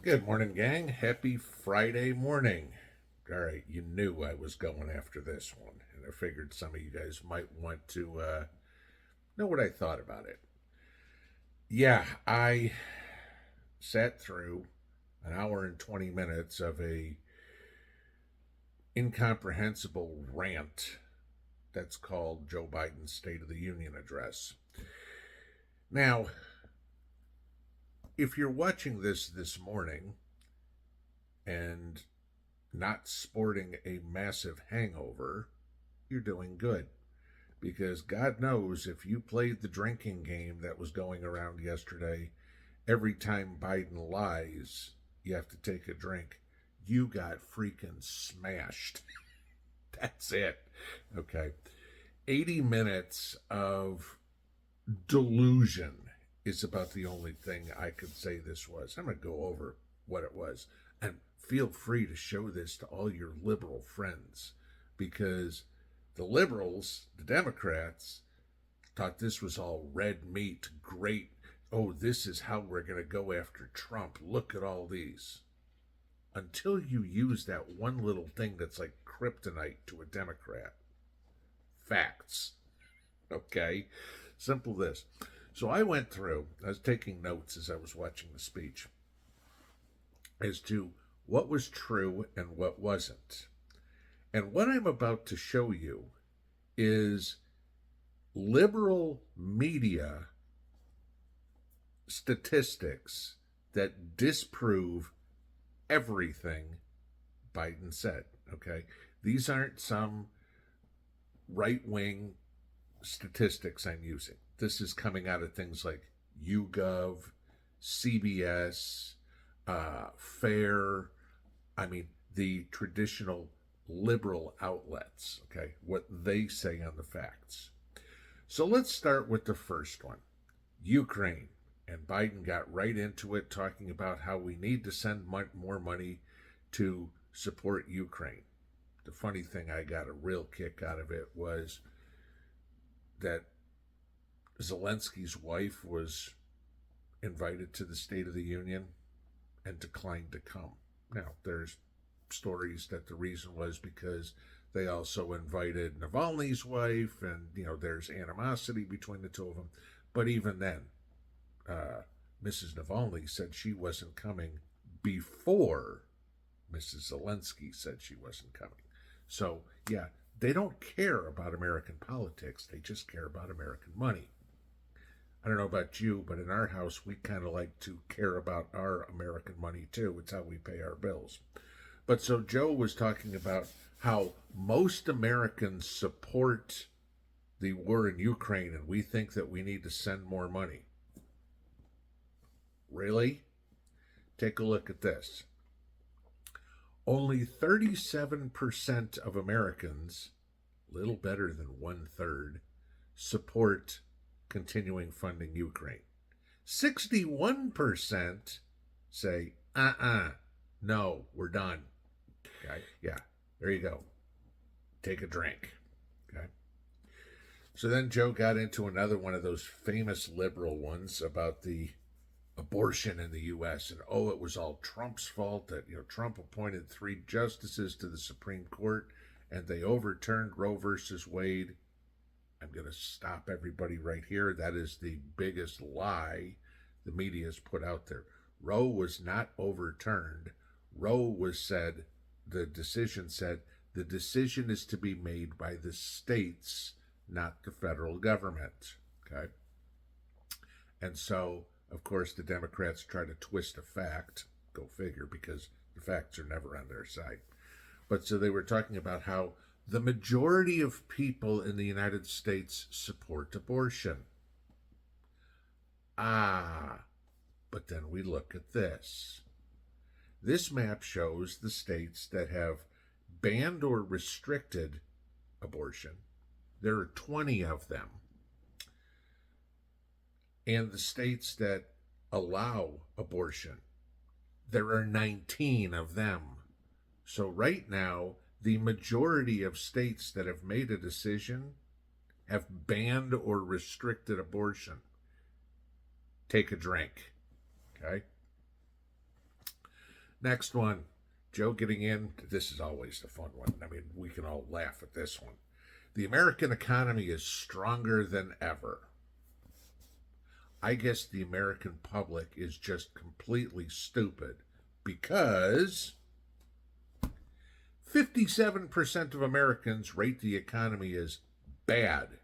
Good morning, gang. Happy Friday morning. All right, you knew I was going after this one, and I figured some of you guys might want to know what I thought about it. Yeah, I sat through an hour and 20 minutes of a incomprehensible rant that's called Joe Biden's State of the Union address. Now, if you're watching this morning and not sporting a massive hangover, you're doing good. Because God knows if you played the drinking game that was going around yesterday, every time Biden lies, you have to take a drink. You got freaking smashed. That's it. Okay. 80 minutes of delusion is about the only thing I could say this was. I'm going to go over what it was. And feel free to show this to all your liberal friends, because the liberals, the Democrats, thought this was all red meat, great. Oh, this is how we're going to go after Trump. Look at all these. Until you use that one little thing that's like kryptonite to a Democrat. Facts. Okay? Simple this. So I went through, I was taking notes as I was watching the speech, as to what was true and what wasn't. And what I'm about to show you is liberal media statistics that disprove everything Biden said. Okay? These aren't some right-wing statistics I'm using. This is coming out of things like YouGov, CBS, FAIR, the traditional liberal outlets, okay, what they say on the facts. So let's start with the first one, Ukraine. And Biden got right into it, talking about how we need to send more money to support Ukraine. The funny thing, I got a real kick out of it, was that Zelensky's wife was invited to the State of the Union and declined to come. Now, there's stories that the reason was because they also invited Navalny's wife, and, there's animosity between the two of them. But even then, Mrs. Navalny said she wasn't coming before Mrs. Zelensky said she wasn't coming. So, yeah, they don't care about American politics. They just care about American money. I don't know about you, but in our house, we kind of like to care about our American money too. It's how we pay our bills. But so Joe was talking about how most Americans support the war in Ukraine, and we think that we need to send more money. Really? Take a look at this. Only 37% of Americans, a little better than 1/3, support continuing funding Ukraine. 61% say, no, we're done. Okay, yeah, there you go. Take a drink. Okay. So then Joe got into another one of those famous liberal ones about the abortion in the U.S. And it was all Trump's fault that Trump appointed 3 justices to the Supreme Court and they overturned Roe versus Wade. I'm going to stop everybody right here. That is the biggest lie the media has put out there. Roe was not overturned. The decision said the decision is to be made by the states, not the federal government. Okay? And so, of course, the Democrats try to twist a fact. Go figure, because the facts are never on their side. But so they were talking about how the majority of people in the United States support abortion. But then we look at this. This map shows the states that have banned or restricted abortion. There are 20 of them. And the states that allow abortion, there are 19 of them. So right now, the majority of states that have made a decision have banned or restricted abortion. Take a drink. Okay? Next one, Joe getting in. This is always the fun one. I mean, we can all laugh at this one. The American economy is stronger than ever. I guess the American public is just completely stupid because 57% of Americans rate the economy as bad,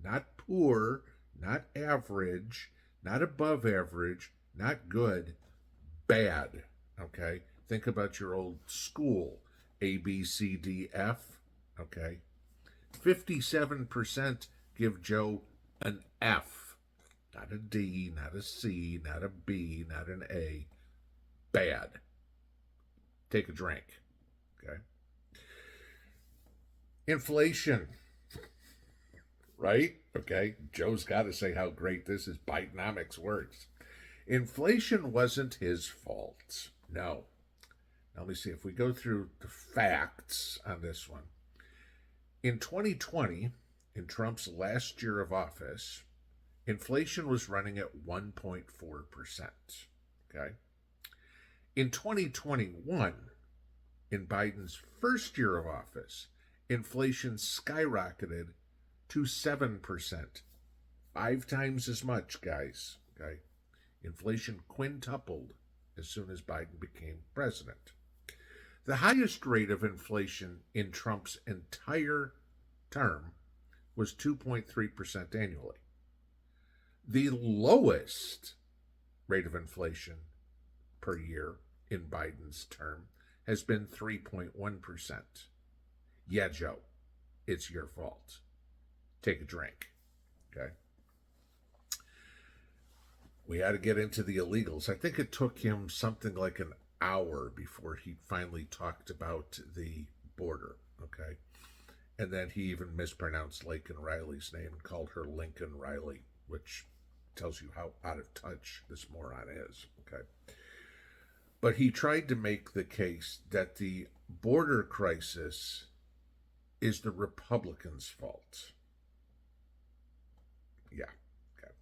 not poor, not average, not above average, not good, bad. Okay? Think about your old school, A, B, C, D, F. Okay? 57% give Joe an F. Not a D, not a C, not a B, not an A. Bad. Take a drink. Okay? Inflation. Right? Okay? Joe's got to say how great this is. Bidenomics works. Inflation wasn't his fault. No. Now, let me see if we go through the facts on this one. In 2020, in Trump's last year of office, inflation was running at 1.4%. Okay? In 2021, in Biden's first year of office, inflation skyrocketed to 7%. 5 times as much, guys. Okay? Inflation quintupled as soon as Biden became president. The highest rate of inflation in Trump's entire term was 2.3% annually. The lowest rate of inflation per year in Biden's term has been 3.1%. Yeah, Joe, it's your fault. Take a drink. Okay? We had to get into the illegals. I think it took him something like an hour before he finally talked about the border. Okay? And then he even mispronounced Laken Riley's name and called her Lincoln Riley, which tells you how out of touch this moron is. Okay? But he tried to make the case that the border crisis is the Republicans' fault. Yeah. Okay.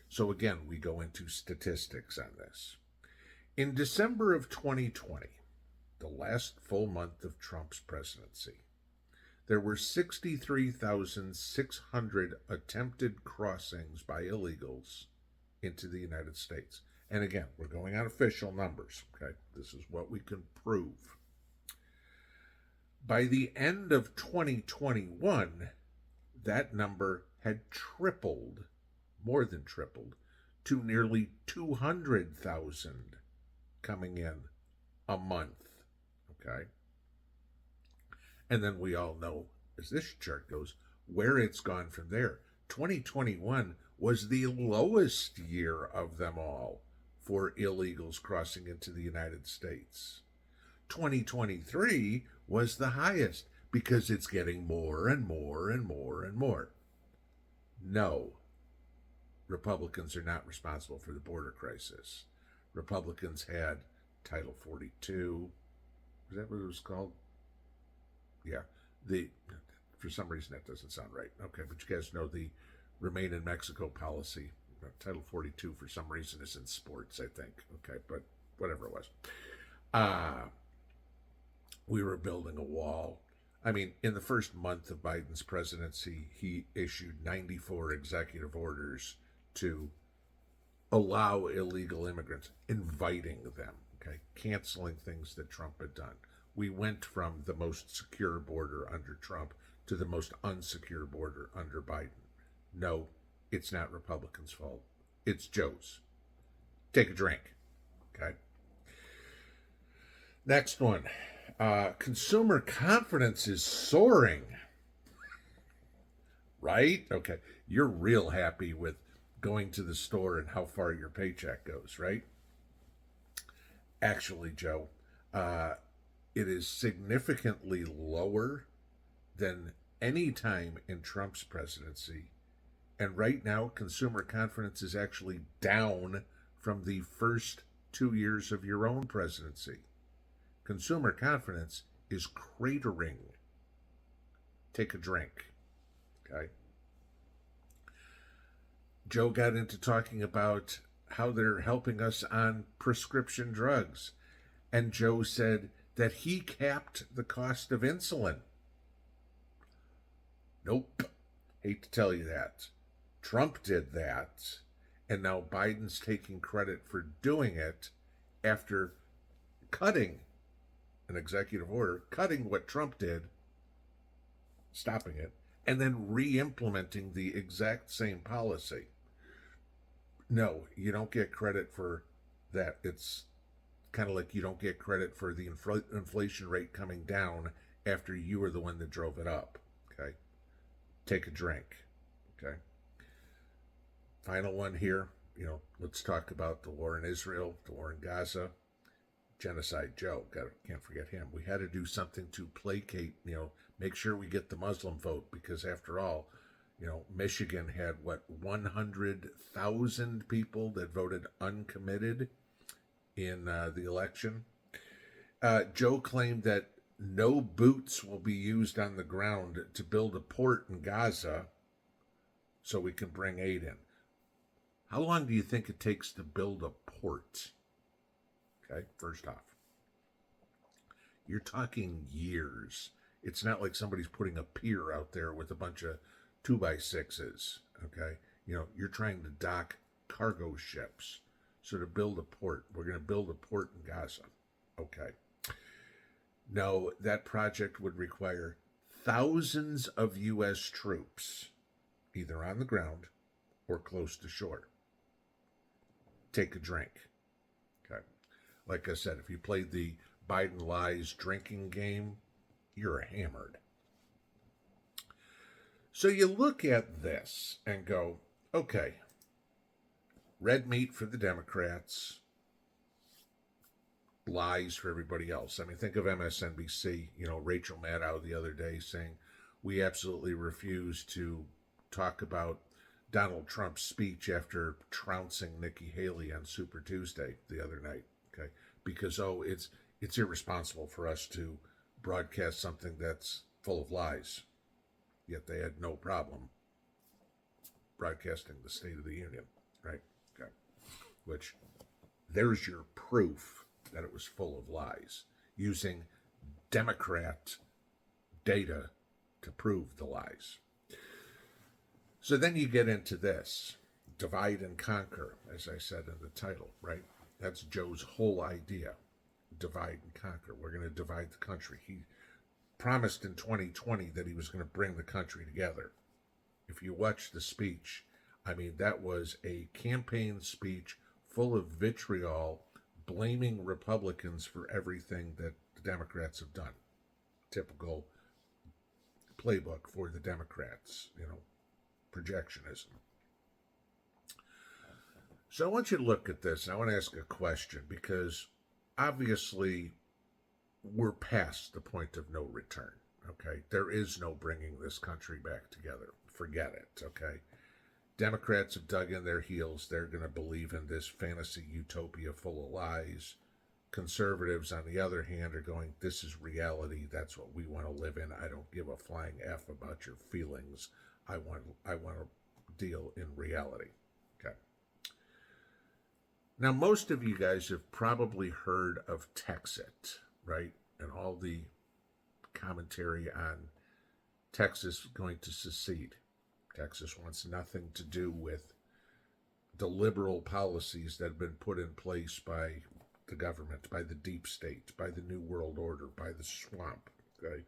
So again, we go into statistics on this. In December of 2020, the last full month of Trump's presidency, there were 63,600 attempted crossings by illegals into the United States. And again, we're going on official numbers. Okay, this is what we can prove. By the end of 2021, that number had tripled, more than tripled, to nearly 200,000 coming in a month. Okay? And then we all know, as this chart goes, where it's gone from there. 2021 was the lowest year of them all for illegals crossing into the United States. 2023 was the highest because it's getting more and more and more and more. No, Republicans are not responsible for the border crisis. Republicans had Title 42. Is that what it was called? Yeah. For some reason that doesn't sound right. Okay, but you guys know the Remain in Mexico policy. Title 42 for some reason is in sports, I think. Okay, but whatever it was. We were building a wall. I mean, in the first month of Biden's presidency, he issued 94 executive orders to allow illegal immigrants, inviting them, okay, canceling things that Trump had done. We went from the most secure border under Trump to the most unsecure border under Biden. No, it's not Republicans' fault. It's Joe's. Take a drink. Okay. Next one. Consumer confidence is soaring. Right? Okay. You're real happy with going to the store and how far your paycheck goes, right? Actually, Joe, it is significantly lower than any time in Trump's presidency. And right now, consumer confidence is actually down from the first 2 years of your own presidency. Consumer confidence is cratering. Take a drink. Okay? Joe got into talking about how they're helping us on prescription drugs. And Joe said that he capped the cost of insulin. Nope. Hate to tell you that. Trump did that, and now Biden's taking credit for doing it after cutting an executive order, cutting what Trump did, stopping it, and then re-implementing the exact same policy. No, you don't get credit for that. It's kind of like you don't get credit for the inflation rate coming down after you were the one that drove it up. Okay? Take a drink. Okay? Final one here. Let's talk about the war in Israel, the war in Gaza. Genocide Joe, can't forget him. We had to do something to placate, make sure we get the Muslim vote, because after all, Michigan had 100,000 people that voted uncommitted in the election. Joe claimed that no boots will be used on the ground to build a port in Gaza so we can bring aid in. How long do you think it takes to build a port? Okay, first off, you're talking years. It's not like somebody's putting a pier out there with a bunch of 2x6s, okay? You're trying to dock cargo ships. So to build a port, we're going to build a port in Gaza, okay? No, that project would require thousands of U.S. troops, either on the ground or close to shore. Take a drink. Okay. Like I said, if you played the Biden lies drinking game, you're hammered. So you look at this and go, okay, red meat for the Democrats, lies for everybody else. I mean, think of MSNBC, Rachel Maddow the other day saying, we absolutely refuse to talk about Donald Trump's speech after trouncing Nikki Haley on Super Tuesday the other night, okay? Because, it's irresponsible for us to broadcast something that's full of lies. Yet they had no problem broadcasting the State of the Union, right? Okay. Which, there's your proof that it was full of lies, using Democrat data to prove the lies. So then you get into this, divide and conquer, as I said in the title, right? That's Joe's whole idea, divide and conquer. We're going to divide the country. He promised in 2020 that he was going to bring the country together. If you watch the speech, I mean, that was a campaign speech full of vitriol, blaming Republicans for everything that the Democrats have done. Typical playbook for the Democrats, projectionism. So I want you to look at this, and I want to ask a question, because obviously we're past the point of no return, okay? There is no bringing this country back together. Forget it, okay? Democrats have dug in their heels. They're going to believe in this fantasy utopia full of lies. Conservatives, on the other hand, are going, this is reality. That's what we want to live in. I don't give a flying F about your feelings. I want to deal in reality. Okay. Now, most of you guys have probably heard of Texit, right? And all the commentary on Texas going to secede. Texas wants nothing to do with the liberal policies that have been put in place by the government, by the deep state, by the New World Order, by the swamp, okay?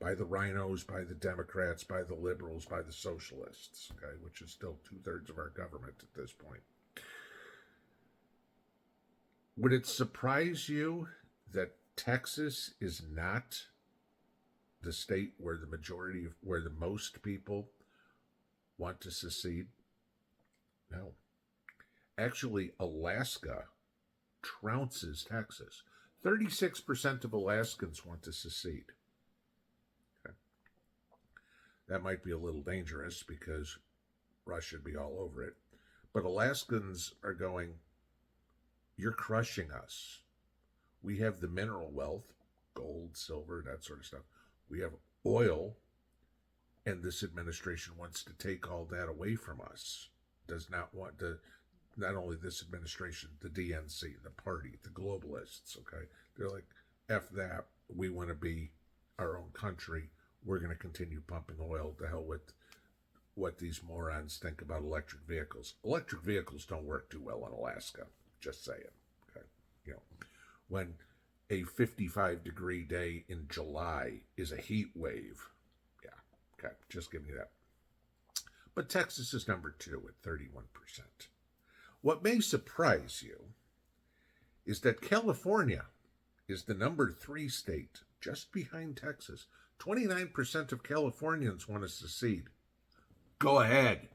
By the rhinos, by the Democrats, by the liberals, by the socialists, okay? Which is still 2/3 of our government at this point. Would it surprise you that Texas is not the state where the most people want to secede? No. Actually, Alaska trounces Texas. 36% of Alaskans want to secede. Okay. That might be a little dangerous because Russia would be all over it. But Alaskans are going, you're crushing us. We have the mineral wealth, gold, silver, that sort of stuff. We have oil, and this administration wants to take all that away from us. Does not want to not only this administration, the DNC, the party, the globalists, okay? They're like, F that. We want to be our own country. We're going to continue pumping oil. To hell with what these morons think about electric vehicles. Electric vehicles don't work too well in Alaska. Just saying. Okay, you know, when a 55-degree day in July is a heat wave. Yeah, okay, just give me that. But Texas is number 2 at 31%. What may surprise you is that California is the number 3 state, just behind Texas. 29% of Californians want to secede. Go ahead.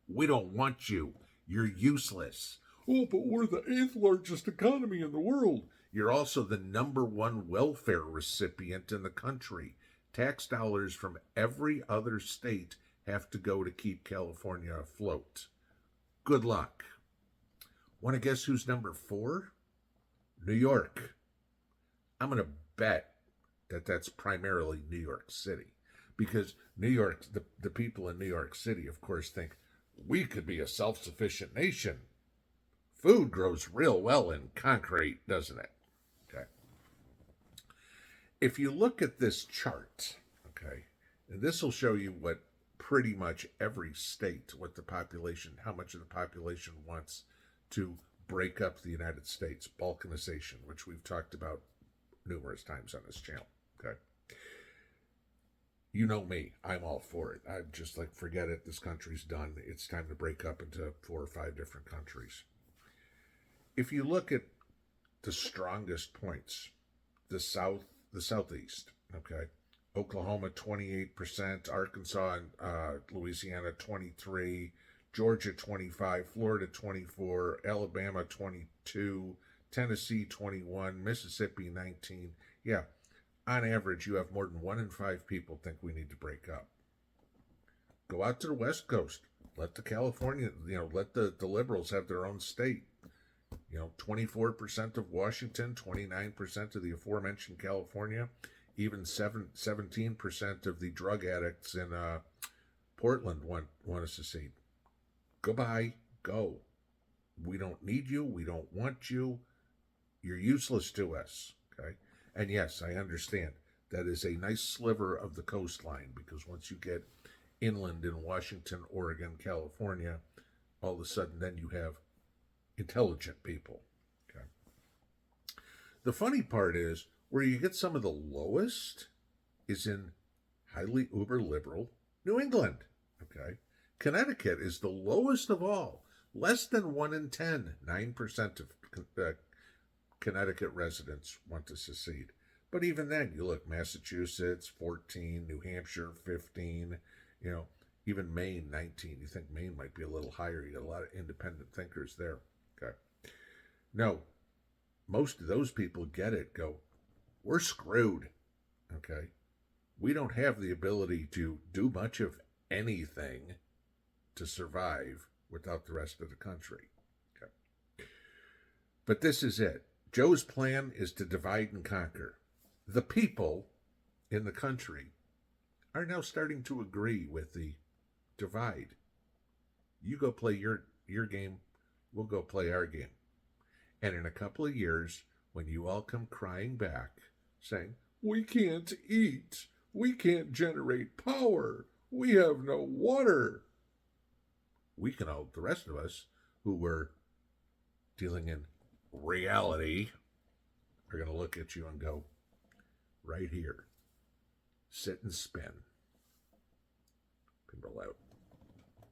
We don't want you. You're useless. Oh, but we're the 8th largest economy in the world. You're also the number 1 welfare recipient in the country. Tax dollars from every other state have to go to keep California afloat. Good luck. Want to guess who's number 4? New York. I'm going to bet that that's primarily New York City. Because New York, the people in New York City, of course, think we could be a self-sufficient nation. Food grows real well in concrete, doesn't it? Okay. If you look at this chart, okay, and this will show you what pretty much every state, what the population, how much of the population wants to break up the United States, balkanization, which we've talked about numerous times on this channel. Okay. You know me, I'm all for it. I'm just like, forget it, this country's done. It's time to break up into 4 or 5 different countries. If you look at the strongest points, the southeast, okay, Oklahoma 28%, Arkansas and Louisiana 23, Georgia 25, Florida 24, Alabama 22, Tennessee 21, Mississippi 19. Yeah, on average, you have more than 1 in 5 people think we need to break up. Go out to the West Coast. Let the California, let the liberals have their own state. 24% of Washington, 29% of the aforementioned California, even 17% of the drug addicts in Portland want to secede. Goodbye. Go. We don't need you. We don't want you. You're useless to us. Okay? And yes, I understand. That is a nice sliver of the coastline, because once you get inland in Washington, Oregon, California, all of a sudden then you have intelligent people. Okay. The funny part is, where you get some of the lowest is in highly uber liberal New England. Okay. Connecticut is the lowest of all. Less than 1 in 10, 9% of Connecticut residents want to secede. But even then, you look, Massachusetts, 14, New Hampshire, 15, even Maine, 19. You think Maine might be a little higher. You got a lot of independent thinkers there. Okay. No, most of those people get it, go, we're screwed. Okay. We don't have the ability to do much of anything to survive without the rest of the country. Okay. But this is it. Joe's plan is to divide and conquer. The people in the country are now starting to agree with the divide. You go play your game, we'll go play our game. And in a couple of years, when you all come crying back, saying, we can't eat, we can't generate power, we have no water, we can all, the rest of us who were dealing in reality, are going to look at you and go, right here, sit and spin.